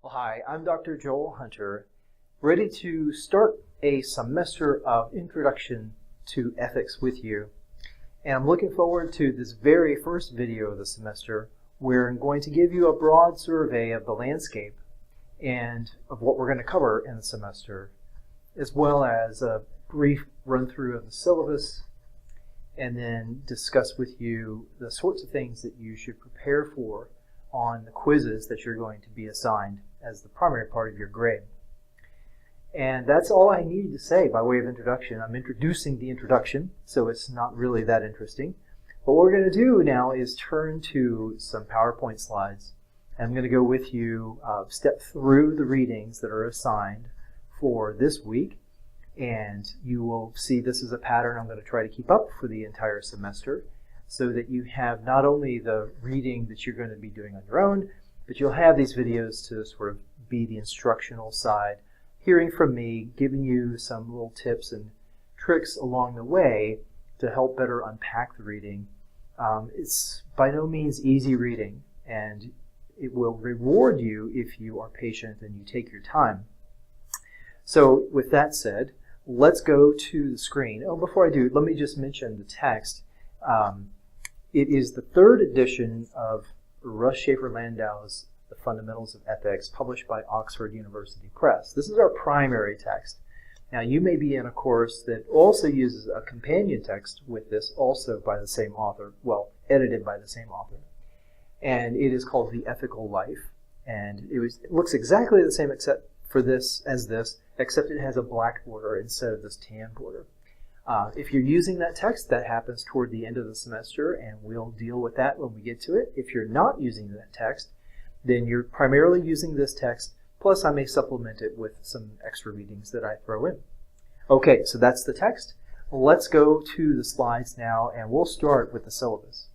Well, hi, I'm Dr. Joel Hunter, ready to start a semester of Introduction to Ethics with you. And I'm looking forward to this very first video of the semester where I'm going to give you a broad survey of the landscape and of what we're going to cover in the semester, as well as a brief run-through of the syllabus, and then discuss with you the sorts of things that you should prepare for on the quizzes that you're going to be assigned as the primary part of your grade. And that's all I need to say by way of introduction. I'm introducing the introduction, so it's not really that interesting. But what we're going to do now is turn to some PowerPoint slides. I'm going to go with you, step through the readings that are assigned for this week, and you will see this is a pattern I'm going to try to keep up for the entire semester, so that you have not only the reading that you're going to be doing on your own, but you'll have these videos to sort of be the instructional side, hearing from me, giving you some little tips and tricks along the way to help better unpack the reading. It's by no means easy reading, and it will reward you if you are patient and you take your time. So with that said, let's go to the screen. Oh, before I do, let me just mention the text. It is the third edition of Russ Shafer-Landau's The Fundamentals of Ethics, published by Oxford University Press. This is our primary text. Now, you may be in a course that also uses a companion text with this, also by the same author, well, edited by the same author. And it is called The Ethical Life. And it looks exactly the same except for this, except it has a black border instead of this tan border. If you're using that text, that happens toward the end of the semester, and we'll deal with that when we get to it. If you're not using that text, then you're primarily using this text, plus I may supplement it with some extra readings that I throw in. Okay, so that's the text. Let's go to the slides now, and we'll start with the syllabus.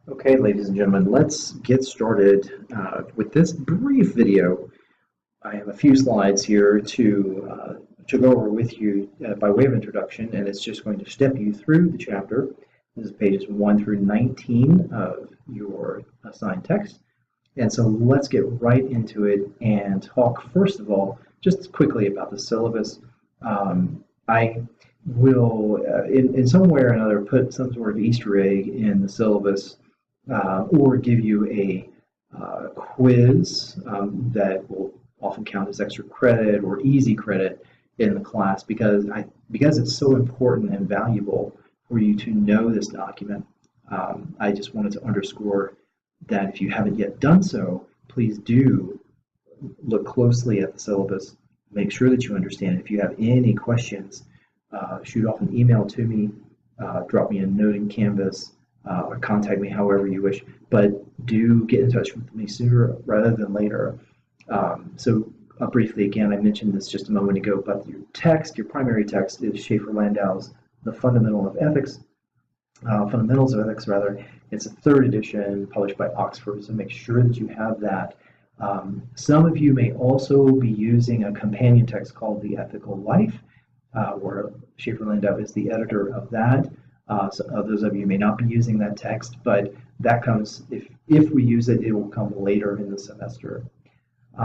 Okay, ladies and gentlemen, let's get started with this brief video. I have a few slides here to go over with you by way of introduction, and it's just going to step you through the chapter. This is pages 1 through 19 of your assigned text. And so let's get right into it and talk, first of all, just quickly about the syllabus. I will, in some way or another, put some sort of Easter egg in the syllabus or give you a quiz that will often count as extra credit or easy credit in the class because it's so important and valuable for you to know this document. I just wanted to underscore that if you haven't yet done so, please do look closely at the syllabus. Make sure that you understand it. If you have any questions, shoot off an email to me, drop me a note in Canvas, or contact me however you wish. But do get in touch with me sooner rather than later. So briefly, again, I mentioned this just a moment ago, but your text, your primary text, is Shafer-Landau's The Fundamentals of Ethics. It's a third edition published by Oxford, so make sure that you have that. Some of you may also be using a companion text called The Ethical Life, where Shafer-Landau is the editor of that. So others of you may not be using that text, but that comes, if we use it, it will come later in the semester.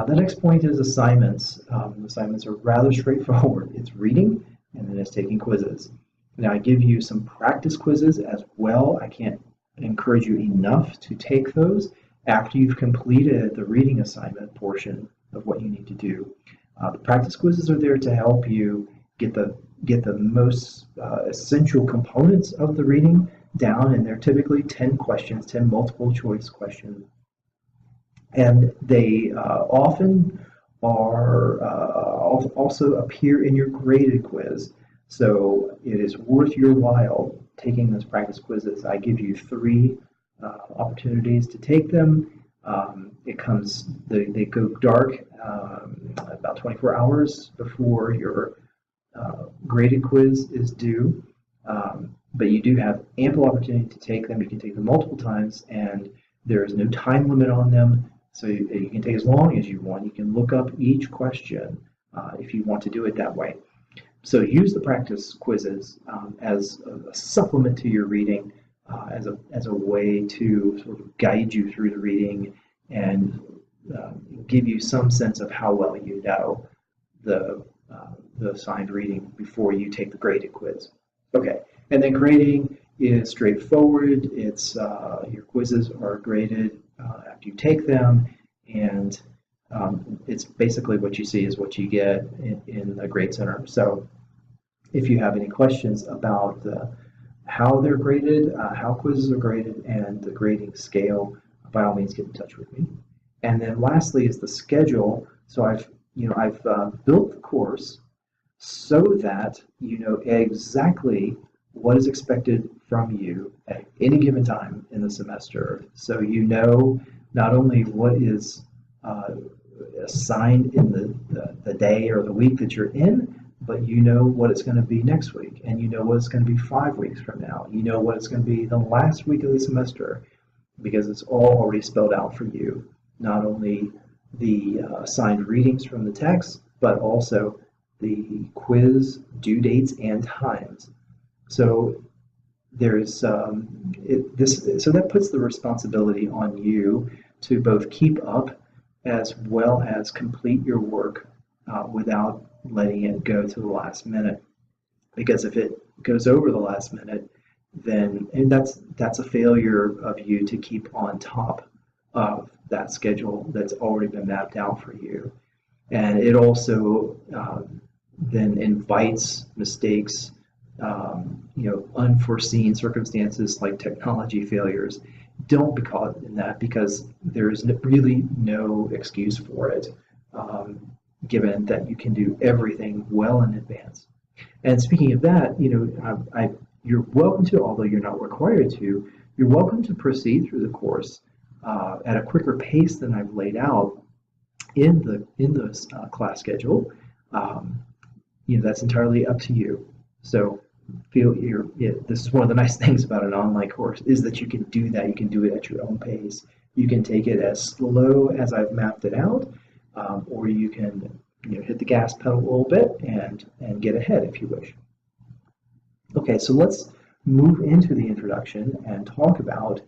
The next point is assignments. Assignments are rather straightforward. It's reading, and then it's taking quizzes. Now, I give you some practice quizzes as well. I can't encourage you enough to take those after you've completed the reading assignment portion of what you need to do. The practice quizzes are there to help you get the most essential components of the reading down, and they're typically 10 questions, 10 multiple choice questions. And they often are also appear in your graded quiz. So it is worth your while taking those practice quizzes. I give you 3 opportunities to take them. They go dark about 24 hours before your graded quiz is due. But you do have ample opportunity to take them. You can take them multiple times, and there is no time limit on them. So you can take as long as you want. You can look up each question if you want to do it that way. So use the practice quizzes as a supplement to your reading, as a way to sort of guide you through the reading and give you some sense of how well you know the assigned reading before you take the graded quiz. Okay, and then grading is straightforward. It's your quizzes are graded after you take them, and it's basically what you see is what you get in the Grade Center. So if you have any questions about how they're graded, how quizzes are graded, and the grading scale, by all means get in touch with me. And then lastly is the schedule. So I've built the course so that you know exactly what is expected from you at any given time in the semester. So you know not only what is assigned in the day or the week that you're in, but you know what it's going to be next week, and you know what it's going to be 5 weeks from now. You know what it's going to be the last week of the semester, because it's all already spelled out for you. Not only the assigned readings from the text, but also the quiz due dates and times. So there's so that puts the responsibility on you to both keep up as well as complete your work without letting it go to the last minute. Because if it goes over the last minute, then that's a failure of you to keep on top of that schedule that's already been mapped out for you. And it also then invites mistakes, unforeseen circumstances like technology failures. Don't be caught in that, because there's really no excuse for it, given that you can do everything well in advance. And speaking of that, you're welcome to, although you're not required to, you're welcome to proceed through the course at a quicker pace than I've laid out in the class schedule. That's entirely up to you. So this is one of the nice things about an online course, is that you can do that. You can do it at your own pace. You can take it as slow as I've mapped it out, or you can hit the gas pedal a little bit and get ahead if you wish. Okay, so let's move into the introduction and talk about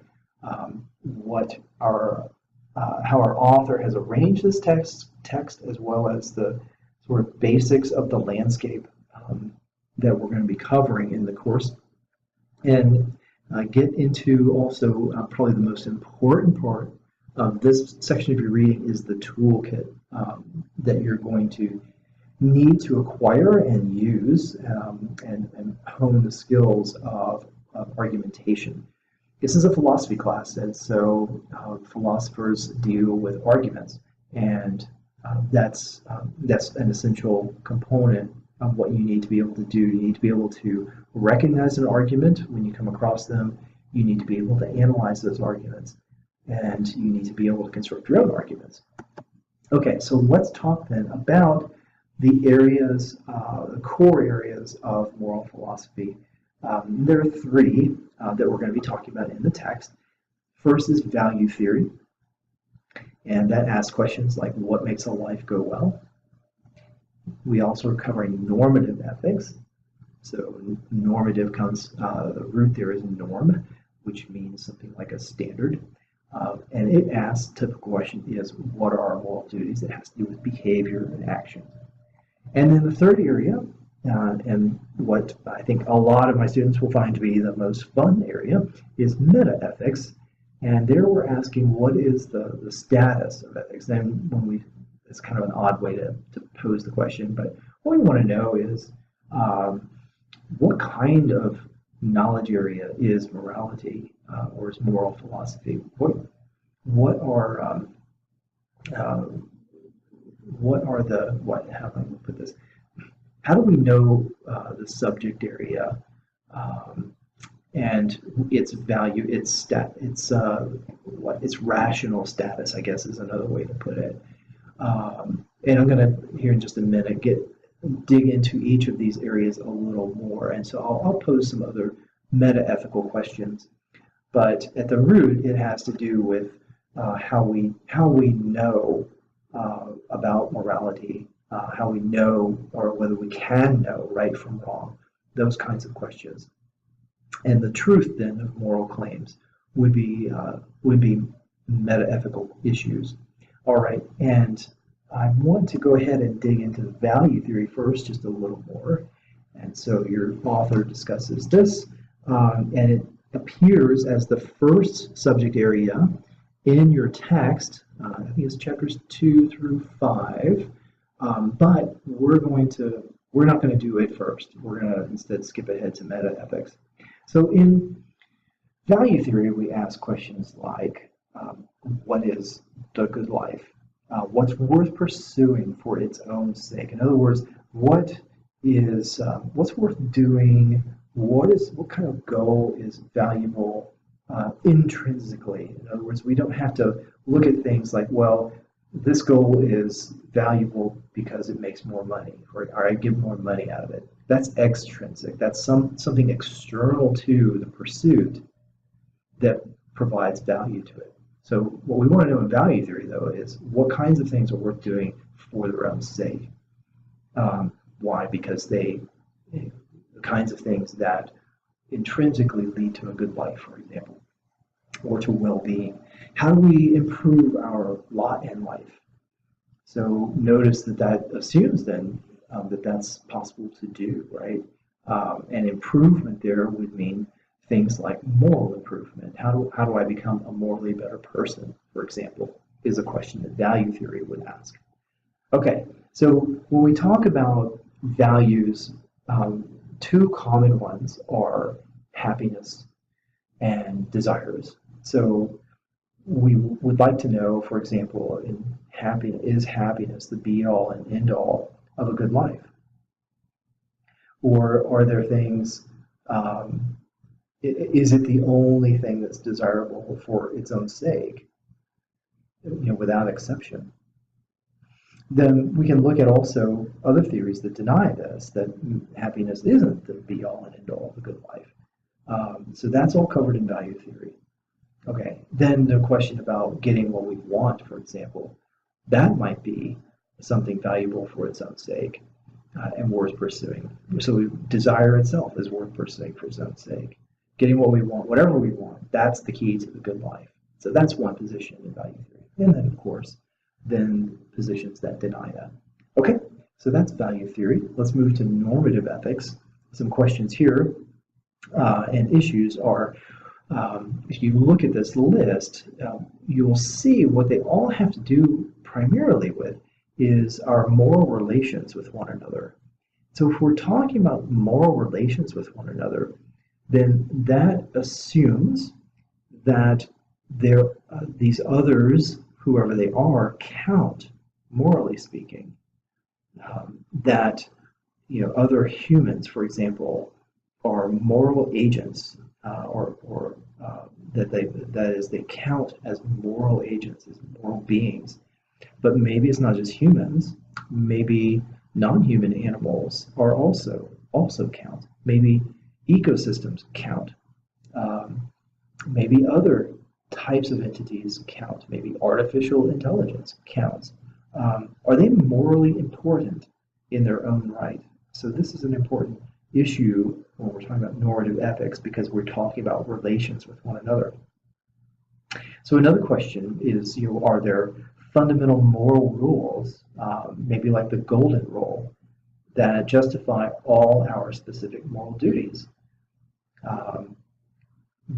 how our author has arranged this text, as well as the sort of basics of the landscape that we're going to be covering in the course, and get into also probably the most important part of this section of your reading is the toolkit that you're going to need to acquire and use and hone the skills of argumentation. This is a philosophy class, and so philosophers deal with arguments, and that's an essential component of what you need to be able to do. You need to be able to recognize an argument when you come across them. You need to be able to analyze those arguments, and you need to be able to construct your own arguments. Okay, so let's talk then about the areas, the core areas of moral philosophy. There are 3 that we're going to be talking about in the text. First is value theory, and that asks questions like, what makes a life go well? We also are covering normative ethics. So normative comes, the root there is norm, which means something like a standard. And it asks, typical question is, what are our moral duties? It has to do with behavior and action. And then the third area, and what I think a lot of my students will find to be the most fun area, is metaethics. And there we're asking, what is the status of ethics? And it's kind of an odd way to pose the question, but what we want to know is what kind of knowledge area is morality or is moral philosophy? How do we know the subject area and its value, its rational status, I guess is another way to put it. And I'm going to, here in just a minute, dig into each of these areas a little more. And so I'll pose some other meta-ethical questions. But at the root, it has to do with how we know about morality, how we know, or whether we can know right from wrong, those kinds of questions. And the truth then of moral claims would be meta-ethical issues. All right, and I want to go ahead and dig into value theory first, just a little more. And so your author discusses this, and it appears as the first subject area in your text. I think it's chapters 2 through 5, but we're not going to do it first. We're going to instead skip ahead to metaethics. So in value theory, we ask questions like, what is the good life? What's worth pursuing for its own sake? In other words, what's worth doing? What kind of goal is valuable intrinsically? In other words, we don't have to look at things like, well, this goal is valuable because it makes more money, or I get more money out of it. That's extrinsic. That's something external to the pursuit that provides value to it. So what we want to know in value theory, though, is what kinds of things are worth doing for their own sake. Why? Because the kinds of things that intrinsically lead to a good life, for example, or to well-being. How do we improve our lot in life? So notice that assumes then that that's possible to do, right? And improvement there would mean things like moral improvement. How do I become a morally better person, for example, is a question that value theory would ask. Okay, so when we talk about values, two common ones are happiness and desires. So we would like to know, for example, is happiness the be-all and end-all of a good life? Or are there things, is it the only thing that's desirable for its own sake, without exception? Then we can look at also other theories that deny this, that happiness isn't the be-all and end-all of a good life. So that's all covered in value theory. Okay, then the question about getting what we want, for example, that might be something valuable for its own sake and worth pursuing. So desire itself is worth pursuing for its own sake. Getting what we want, whatever we want, that's the key to the good life. So that's one position in value theory. And then, of course, then positions that deny that. Okay, so that's value theory. Let's move to normative ethics. Some questions here and issues are, if you look at this list, you'll see what they all have to do primarily with is our moral relations with one another. So if we're talking about moral relations with one another, then that assumes that these others, whoever they are, count, morally speaking. That other humans, for example, are moral agents, or that is, they count as moral agents, as moral beings. But maybe it's not just humans. Maybe non-human animals are also count. Maybe ecosystems count. Maybe other types of entities count. Maybe artificial intelligence counts. Are they morally important in their own right? So this is an important issue when we're talking about normative ethics, because we're talking about relations with one another. So another question is, are there fundamental moral rules, maybe like the golden rule, that justify all our specific moral duties?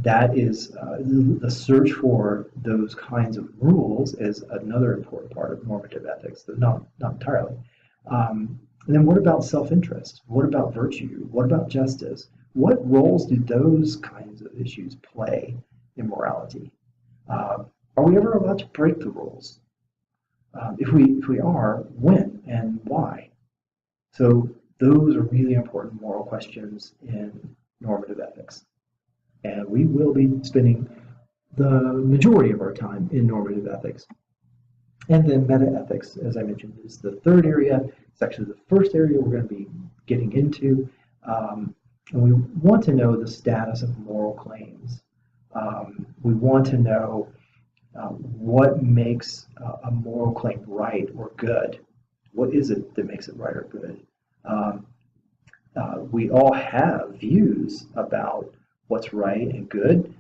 That is the search for those kinds of rules is another important part of normative ethics, though not entirely. And then what about self-interest? What about virtue? What about justice? What roles do those kinds of issues play in morality? Are we ever allowed to break the rules? If we are, when and why? So those are really important moral questions in normative ethics. And we will be spending the majority of our time in normative ethics. And then metaethics, as I mentioned, is the third area. It's actually the first area we're going to be getting into. And we want to know the status of moral claims. We want to know what makes a moral claim right or good. What is it that makes it right or good? We all have views about what's right and good.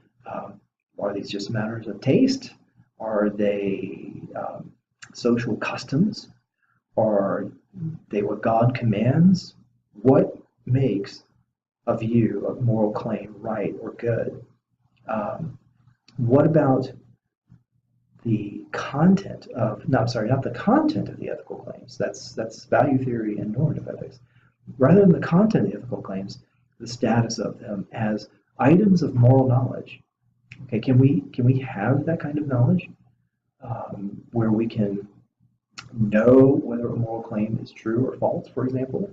Are these just matters of taste? Are they social customs? Are they what God commands? What makes a view, a moral claim, right or good? What about the content of, not the content of the ethical claims. That's value theory and normative ethics. Rather than the content of the ethical claims, the status of them as items of moral knowledge. Okay, can we have that kind of knowledge where we can know whether a moral claim is true or false, for example?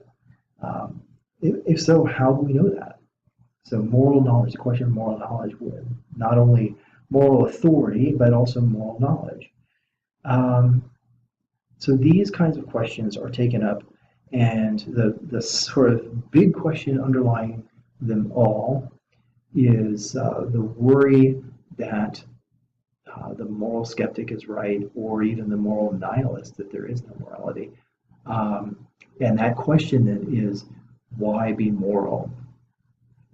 If so, how do we know that? So moral knowledge, the question of moral knowledge with not only moral authority, but also moral knowledge. So these kinds of questions are taken up, and the sort of big question underlying them all is the worry that the moral skeptic is right, or even the moral nihilist, that there is no morality. And that question then is, why be moral?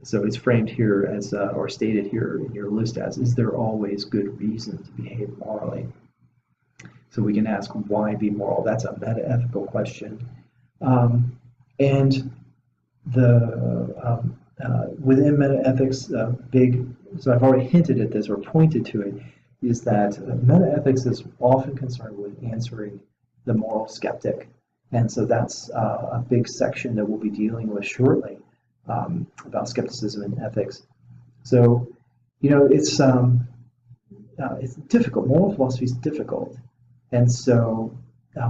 So it's framed here as, or stated here in your list as, is there always good reason to behave morally? So we can ask, why be moral? That's a metaethical question. And within metaethics, so I've already hinted at this or pointed to it, is that metaethics is often concerned with answering the moral skeptic. And so that's a big section that we'll be dealing with shortly. About skepticism and ethics. So, it's difficult. Moral philosophy is difficult, and so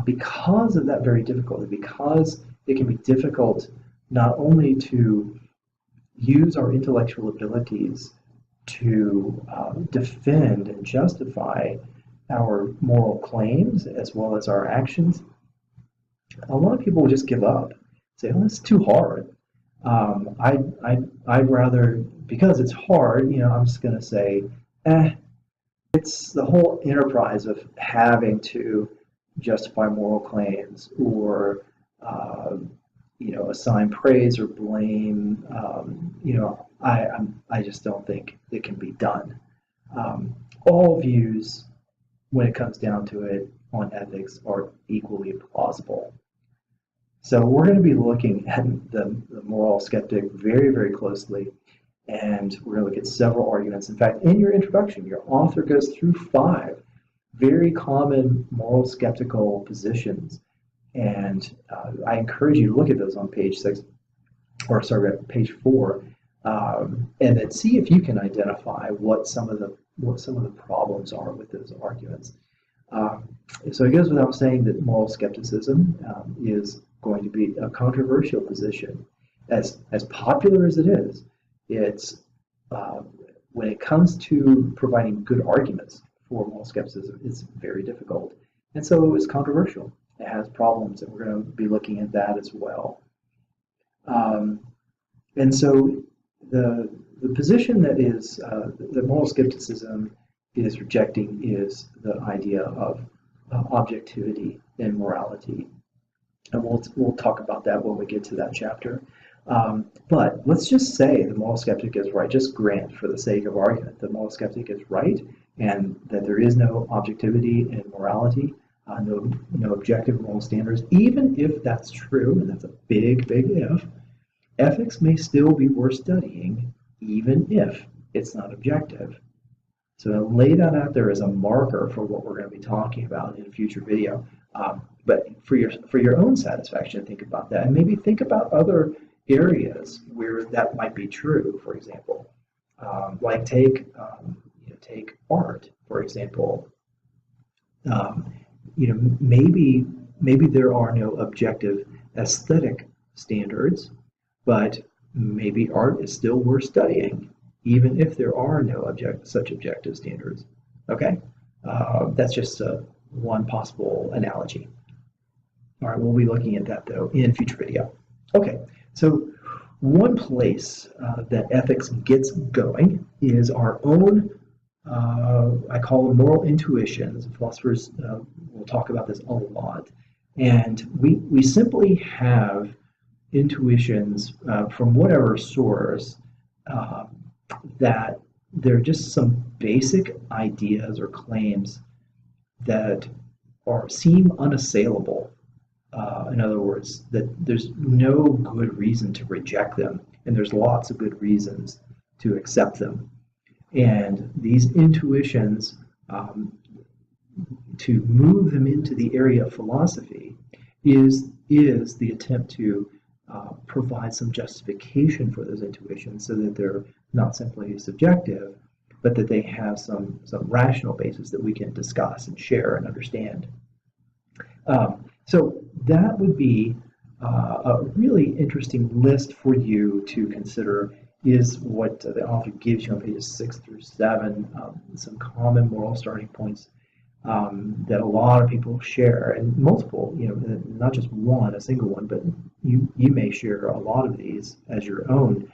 because of that very difficulty, because it can be difficult not only to use our intellectual abilities to defend and justify our moral claims as well as our actions, a lot of people will just give up, say, "Oh, it's too hard." I'd rather, because it's hard, I'm just going to say, it's the whole enterprise of having to justify moral claims or, assign praise or blame. I just don't think it can be done. All views, when it comes down to it, on ethics are equally plausible. So we're going to be looking at the moral skeptic very, very closely, and we're going to look at several arguments. In fact, in your introduction, your author goes through 5 very common moral skeptical positions, and I encourage you to look at those on page page 4, and then see if you can identify what some of the problems are with those arguments. So it goes without saying that moral skepticism is going to be a controversial position. As popular as it is, it's when it comes to providing good arguments for moral skepticism, it's very difficult. And so it's controversial. It has problems, and we're going to be looking at that as well. And so the position that is that moral skepticism is rejecting is the idea of objectivity and morality. And we'll talk about that when we get to that chapter. But let's just say the moral skeptic is right. Just grant, for the sake of argument, the moral skeptic is right, and that there is no objectivity in morality, no objective moral standards. Even if that's true, and that's a big, big if, ethics may still be worth studying, even if it's not objective. So I'll lay that out there as a marker for what we're going to be talking about in a future video. But for your own satisfaction, think about that, and maybe think about other areas where that might be true. For example, like take art, for example. Maybe there are no objective aesthetic standards, but maybe art is still worth studying, even if there are no such objective standards. Okay, that's just one possible analogy. All right, we'll be looking at that, though, in future video. Okay, so one place that ethics gets going is our own, I call them moral intuitions. Philosophers will talk about this a lot. And we simply have intuitions from whatever source that they're just some basic ideas or claims that seem unassailable. In other words, that there's no good reason to reject them, and there's lots of good reasons to accept them. And these intuitions, to move them into the area of philosophy, is the attempt to provide some justification for those intuitions, so that they're not simply subjective, but that they have some rational basis that we can discuss and share and understand. So that would be a really interesting list for you to consider, is what the author gives you on pages 6 through 7, some common moral starting points that a lot of people share, and multiple, not just one, a single one, but you may share a lot of these as your own.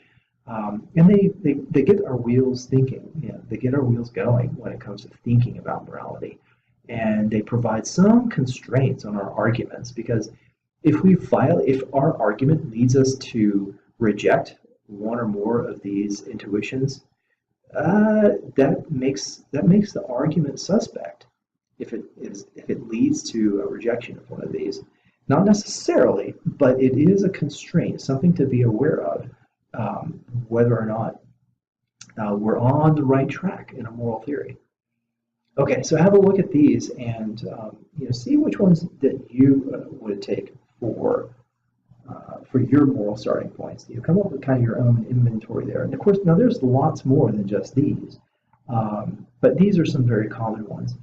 And they get our wheels thinking, they get our wheels going when it comes to thinking about morality. And they provide some constraints on our arguments, because if our argument leads us to reject one or more of these intuitions, that makes the argument suspect. If it leads to a rejection of one of these, not necessarily, but it is a constraint, something to be aware of, whether or not we're on the right track in a moral theory. Okay, so have a look at these and see which ones that you would take for your moral starting points. Come up with kind of your own inventory there. And of course, now there's lots more than just these, but these are some very common ones.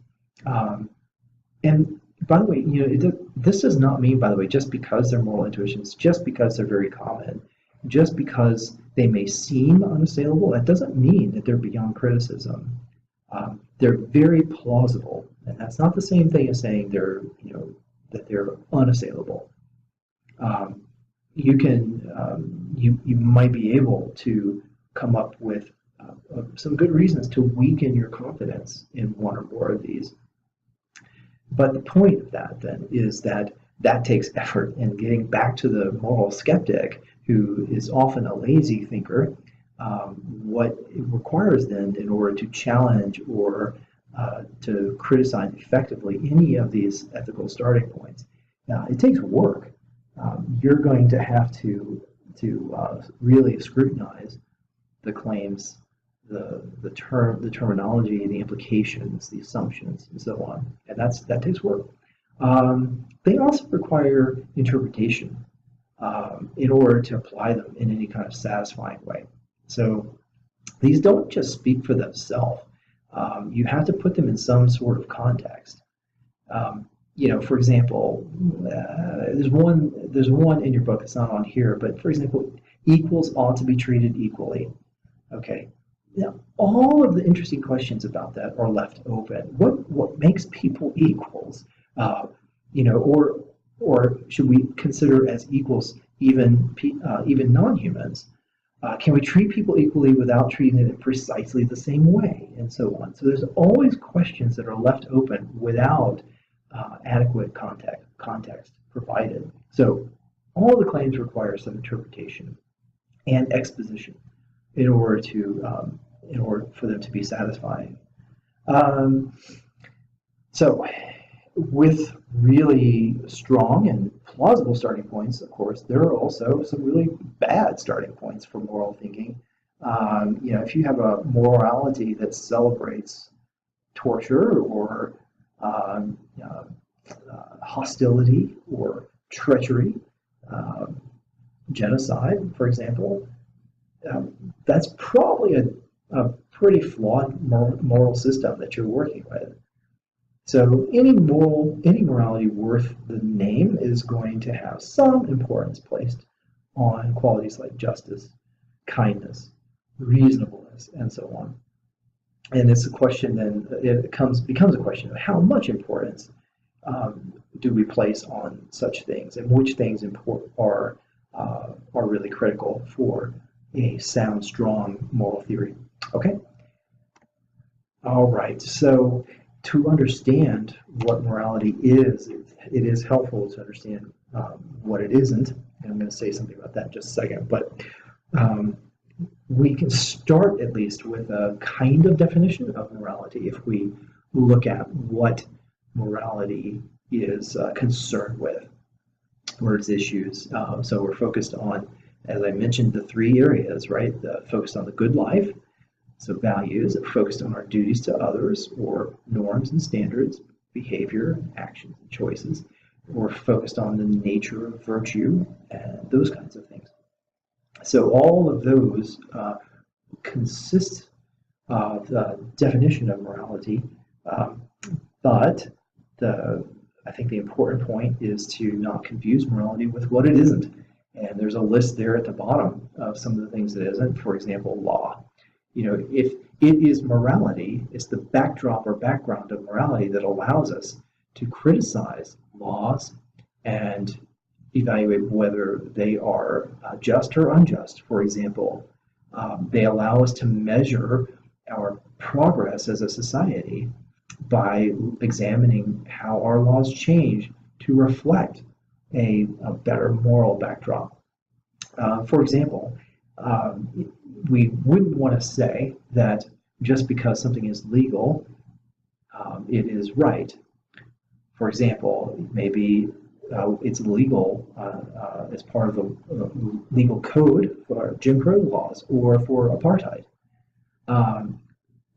And by the way, this does not mean, by the way, just because they're moral intuitions, just because they're very common, just because they may seem unassailable, that doesn't mean that they're beyond criticism. They're very plausible, and that's not the same thing as saying that they're unassailable. You might be able to come up with some good reasons to weaken your confidence in one or more of these. But the point of that then is that takes effort, and getting back to the moral skeptic, who is often a lazy thinker, what it requires then, in order to challenge or to criticize effectively any of these ethical starting points, it takes work. You're going to have to really scrutinize the claims, the terminology, the implications, the assumptions, and so on, and that takes work. They also require interpretation in order to apply them in any kind of satisfying way. So these don't just speak for themselves. You have to put them in some sort of context. For example, there's one in your book that's not on here, but for example, equals ought to be treated equally. Okay. Now, all of the interesting questions about that are left open. What makes people equals? Or should we consider as equals even non-humans? Can we treat people equally without treating them in precisely the same way, and so on? So there's always questions that are left open without adequate context provided. So all the claims require some interpretation and exposition in order for them to be satisfying. So with really strong and plausible starting points, of course, there are also some really bad starting points for moral thinking. If you have a morality that celebrates torture or hostility or treachery, genocide, for example, that's probably a pretty flawed moral system that you're working with. So any morality worth the name is going to have some importance placed on qualities like justice, kindness, reasonableness, and so on. And it's a question then, becomes a question of how much importance do we place on such things, and which things are really critical for a sound, strong moral theory. Okay? All right, so to understand what morality is, it is helpful to understand what it isn't. And I'm going to say something about that in just a second. But we can start at least with a kind of definition of morality if we look at what morality is concerned with, or its issues. So we're focused on, as I mentioned, the three areas, right? Focused on the good life, so values, focused on our duties to others, or norms and standards, behavior, actions, and choices. We're focused on the nature of virtue and those kinds of things. So all of those consist of the definition of morality, but I think the important point is to not confuse morality with what it isn't. And there's a list there at the bottom of some of the things that isn't. For example, law. If it is morality, it's the backdrop or background of morality that allows us to criticize laws and evaluate whether they are just or unjust. For example, they allow us to measure our progress as a society by examining how our laws change to reflect a better moral backdrop. For example, we wouldn't want to say that just because something is legal, it is right. For example, maybe it's legal as part of the legal code for Jim Crow laws or for apartheid.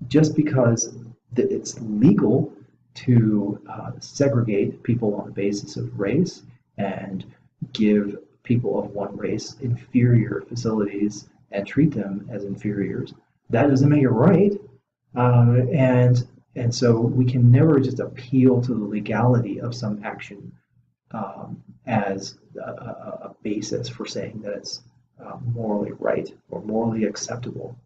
Just because it's legal to segregate people on the basis of race and give people of one race inferior facilities and treat them as inferiors, that doesn't make it right. And so we can never just appeal to the legality of some action as a basis for saying that it's morally right or morally acceptable.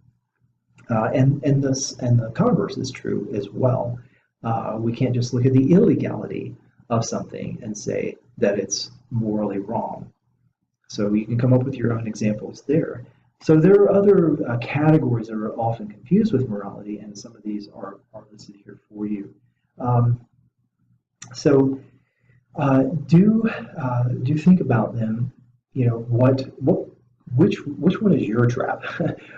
And the converse is true as well. We can't just look at the illegality of something and say that it's morally wrong. So you can come up with your own examples there. So there are other categories that are often confused with morality, and some of these are listed here for you. So do think about them. Which one is your trap?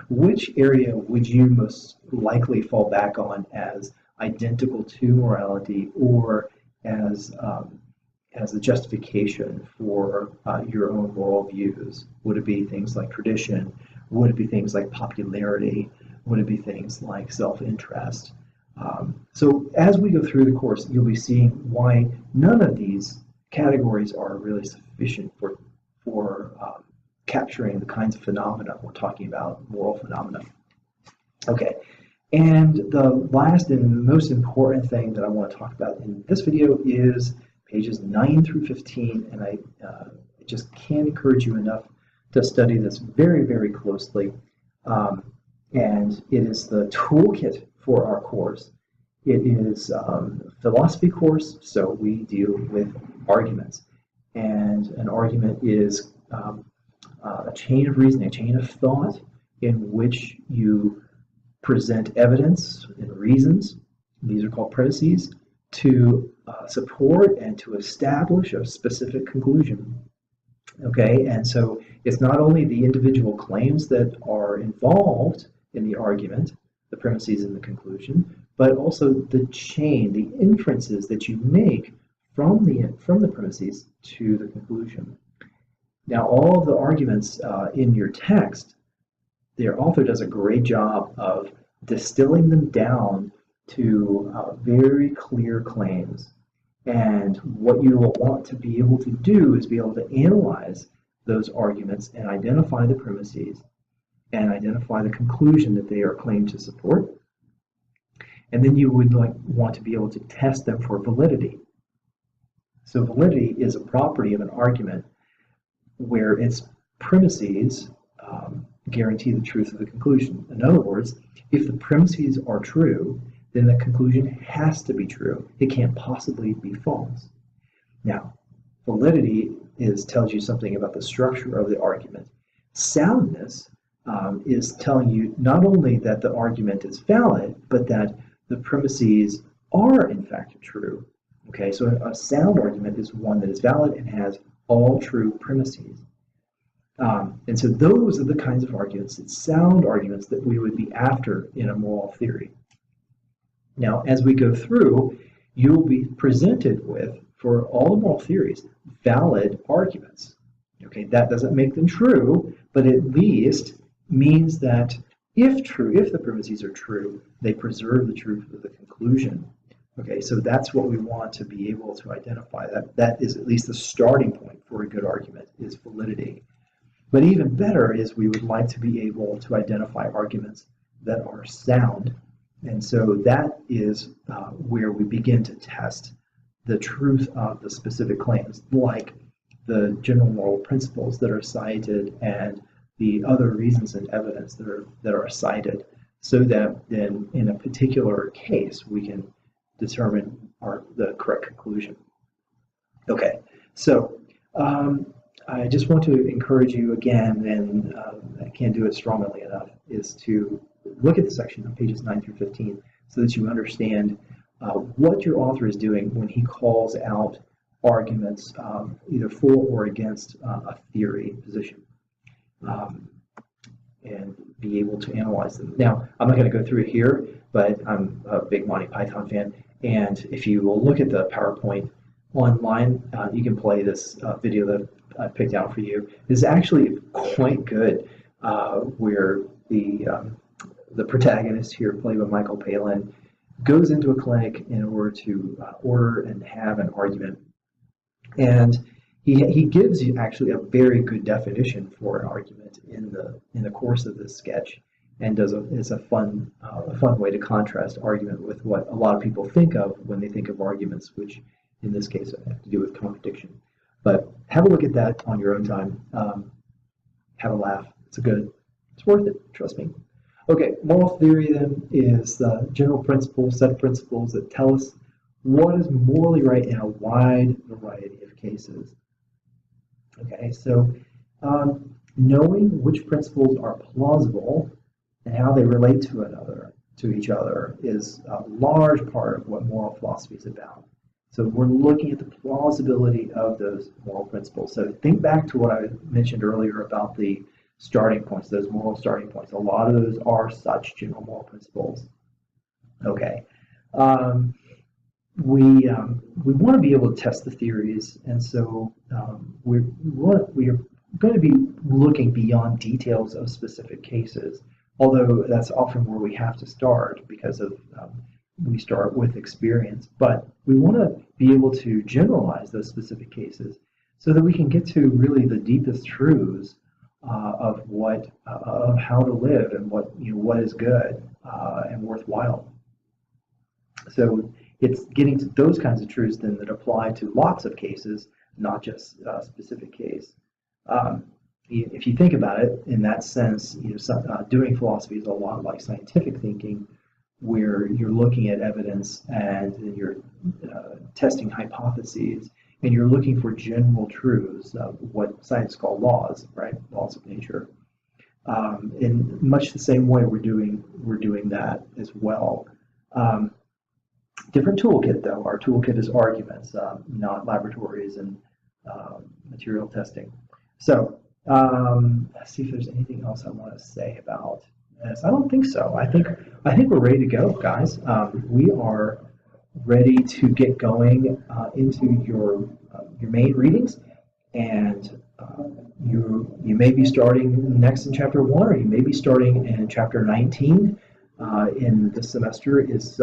Which area would you most likely fall back on as identical to morality, or as a justification for your own moral views? Would it be things like tradition? Would it be things like popularity? Would it be things like self-interest? So as we go through the course, you'll be seeing why none of these categories are really sufficient for capturing the kinds of phenomena we're talking about, moral phenomena. Okay, and the last and most important thing that I want to talk about in this video is pages 9 through 15, and I just can't encourage you enough to study this very, very closely. And it is the toolkit for our course. It is a philosophy course, so we deal with arguments. And an argument is a chain of reasoning, a chain of thought in which you present evidence and reasons. These are called premises to support and to establish a specific conclusion. Okay, and so it's not only the individual claims that are involved in the argument, the premises and the conclusion, but also the chain, the inferences that you make from the premises to the conclusion. Now, all of the arguments in your text, their author does a great job of distilling them down to very clear claims. And what you will want to be able to do is be able to analyze those arguments and identify the premises and identify the conclusion that they are claimed to support. And then you would want to be able to test them for validity. So validity is a property of an argument where its premises guarantee the truth of the conclusion. In other words, if the premises are true, then the conclusion has to be true. It can't possibly be false. Now, validity tells you something about the structure of the argument. Soundness is telling you not only that the argument is valid, but that the premises are in fact true. Okay, so a sound argument is one that is valid and has all true premises. And so those are the kinds of arguments, sound arguments, that we would be after in a moral theory. Now, as we go through, you'll be presented with, for all the moral theories, valid arguments. Okay, that doesn't make them true, but at least means that if the premises are true, they preserve the truth of the conclusion. Okay, so that's what we want to be able to identify. That is at least the starting point for a good argument, is validity. But even better is we would like to be able to identify arguments that are sound. And so that is where we begin to test the truth of the specific claims, like the general moral principles that are cited and the other reasons and evidence that are cited, so that then in a particular case we can determine the correct conclusion. Okay, so I just want to encourage you again, and I can't do it strongly enough, is to look at the section on pages 9 through 15 so that you understand what your author is doing when he calls out arguments either for or against a theory position, and be able to analyze them. Now, I'm not going to go through it here, but I'm a big Monty Python fan, and if you will look at the PowerPoint online, you can play this video that I picked out for you. It's actually quite good, where the protagonist here, played by Michael Palin, goes into a clinic in order to order and have an argument. And he gives you actually a very good definition for an argument in the course of this sketch, and is a fun way to contrast argument with what a lot of people think of when they think of arguments, which in this case have to do with contradiction. But have a look at that on your own time. Have a laugh. It's worth it. Trust me. Okay, moral theory then is the general principles, set of principles that tell us what is morally right in a wide variety of cases. Okay, so knowing which principles are plausible and how they relate to each other is a large part of what moral philosophy is about. So we're looking at the plausibility of those moral principles. So think back to what I mentioned earlier about the starting points, those moral starting points. A lot of those are such general moral principles. Okay. We want to be able to test the theories, and so we are going to be looking beyond details of specific cases, although that's often where we have to start because of we start with experience. But we want to be able to generalize those specific cases so that we can get to really the deepest truths of how to live and what is good and worthwhile. So it's getting to those kinds of truths then that apply to lots of cases, not just a specific case. If you think about it in that sense, doing philosophy is a lot like scientific thinking, where you're looking at evidence and you're testing hypotheses, and you're looking for general truths, what science calls laws, right? Laws of nature. In much the same way, we're doing that as well. Different toolkit though. Our toolkit is arguments, not laboratories and material testing. So let's see if there's anything else I want to say about this. I don't think so. I think we're ready to go, guys. We are ready to get going into your main readings, and you may be starting next in chapter 1, or you may be starting in chapter 19 in this semester. Is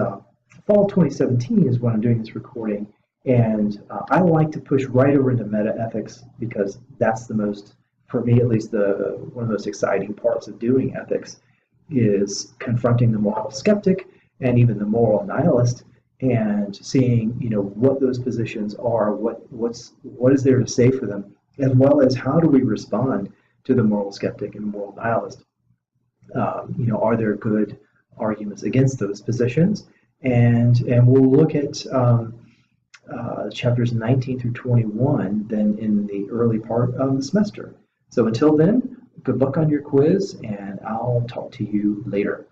fall 2017 is when I'm doing this recording, and I like to push right over into metaethics because that's the most, for me at least, one of the most exciting parts of doing ethics is confronting the moral skeptic and even the moral nihilist, and seeing what those positions are, what is there to say for them, as well as how do we respond to the moral skeptic and moral nihilist. Are there good arguments against those positions? And we'll look at chapters 19 through 21 then in the early part of the semester. So until then, good luck on your quiz, and I'll talk to you later.